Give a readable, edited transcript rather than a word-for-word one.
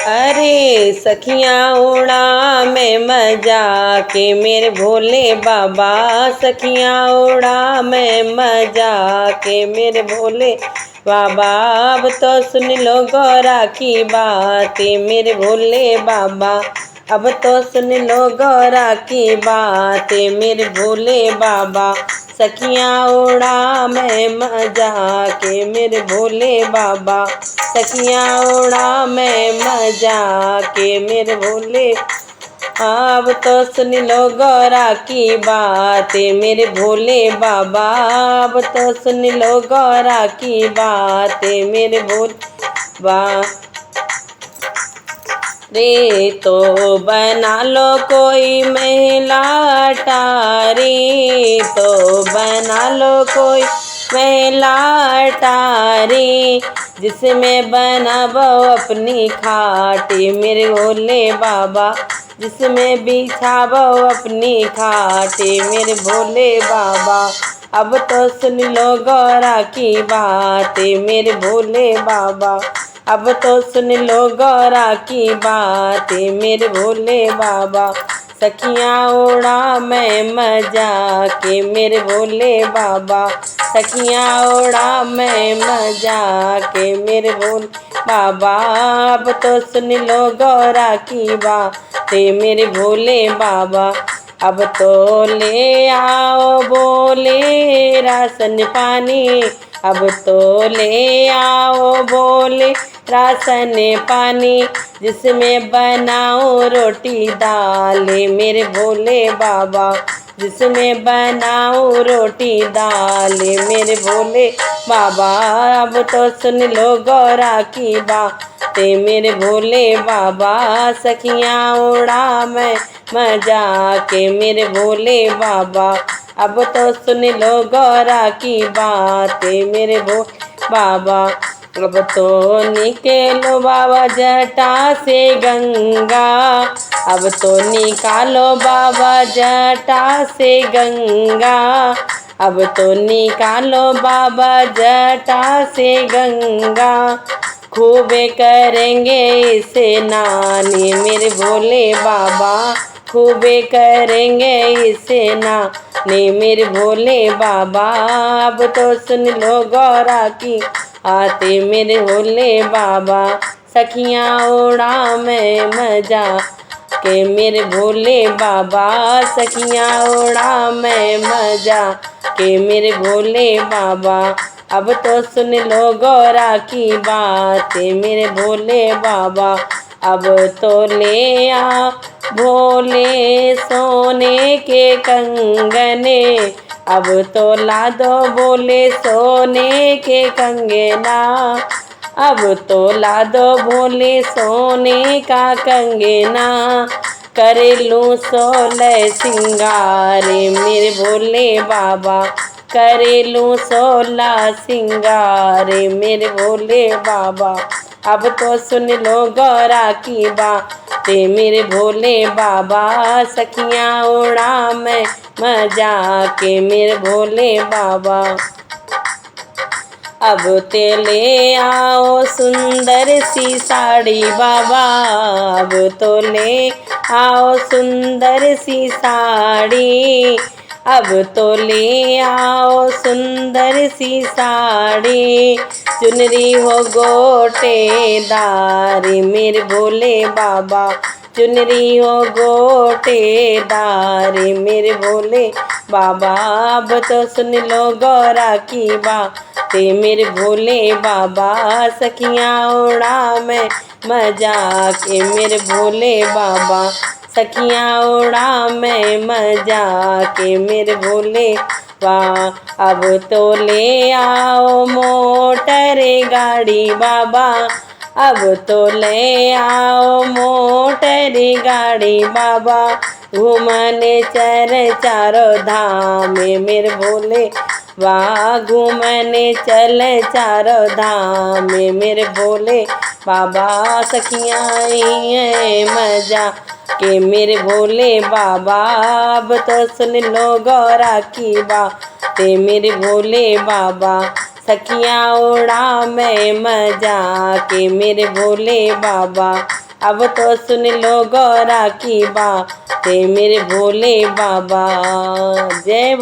अरे सखियाँ उड़ा में मजा के मेरे भोले बाबा। सखियाँ उड़ा में मजा के मेरे भोले बाबा। अब तो सुन लो गौरा की बातें मेरे भोले बाबा। अब तो सुन लो गौरा की बातें मेरे भोले बाबा। सखियाँ उड़ा में मजा के मेरे भोले बाबा। सखियाँ उड़ा में मजा के मेरे भोले। अब तो सुन लो गौरा की बातें मेरे भोले बाबा। अब तो सुन लो गौरा की बातें मेरे भोले बाबा। रे तो बना लो कोई महिला अटारी। तो बना लो कोई महिला अटारी। जिसमें बनाबो अपनी खाटी मेरे भोले बाबा। जिसमें बिछाबो अपनी खाटी मेरे भोले बाबा। अब तो सुन लो गौरा की बातें मेरे भोले बाबा। अब तो सुन लो गौरा की बातें मेरे भोले बाबा। सखियाँ उड़ा में मजा के मेरे भोले बाबा। सखियाँ उड़ा में मजा के मेरे भोले बाबा। अब तो सुन लो गौरा की बातें मेरे भोले बाबा। अब तो ले आओ बोले राशन पानी। अब तो ले आओ बोले राशन पानी। जिसमें बनाओ रोटी दाल मेरे भोले बाबा। जिसमें बनाओ रोटी दाल मेरे भोले बाबा। अब तो सुन लो गौरा की बातें मेरे भोले बाबा। सखियाँ उड़ा में मजा के मेरे भोले बाबा। अब तो सुन लो गौरा की बातें मेरे भोले बाबा। अब तो निकलो बाबा जटा से गंगा। अब तो निकालो बाबा जटा से गंगा। अब तो निकालो बाबा जटा से गंगा। खूबे करेंगे इसे नानी मेरे भोले बाबा। खूबे करेंगे इसे नानी मेरे भोले बाबा। अब तो सुन लो गौरा की आते मेरे भोले बाबा। सखियाँ उड़ा में मजा के मेरे भोले बाबा। सखियाँ उड़ा में मजा के मेरे भोले बाबा। अब तो सुन लो गौरा की बातें मेरे भोले बाबा। अब तो ले आ भोले सोने के कंगने। अब तो ला दो बोले सोने के कंगना। अब तो ला दो भोले सोने का कंगना। करे लूँ 16 सिंगारे मेरे भोले बाबा। करे लूँ 16 सिंगारे मेरे भोले बाबा। अब तो सुन लो गौरा की बातें मेरे भोले बाबा। सखियाँ उड़ा में मजा के मेरे भोले बाबा। अब ते ले आओ सुंदर सी साड़ी बाबा। अब तो ले आओ सुंदर सी साड़ी। अब तो ले आओ सुंदर सी साड़ी। चुनरी हो गोटेदार मेरे भोले बाबा। चुनरी हो गोटेदार मेरे भोले बाबा। अब तो सुन लो गौरा की बातें मेरे भोले बाबा। सखियाँ उड़ा में मजा के मेरे भोले बाबा। सखियाँ उड़ा में मजा के मेरे भोले बाबा। अब तो ले आओ मोटर गाड़ी बाबा। अब तो ले आओ मोटर गाड़ी बाबा। घूमने चारों धाम मेरे भोले बाबा। घूमने चले चारों धाम मेरे भोले बाबा। सखियाँ आई मजा के मेरे भोले बाबा। अब तो सुन लो गौरा की बातें मेरे भोले बाबा। सखियाँ उड़ा में मजा के मेरे भोले बाबा। अब तो सुन लो गौरा की बातें मेरे भोले बाबा। जय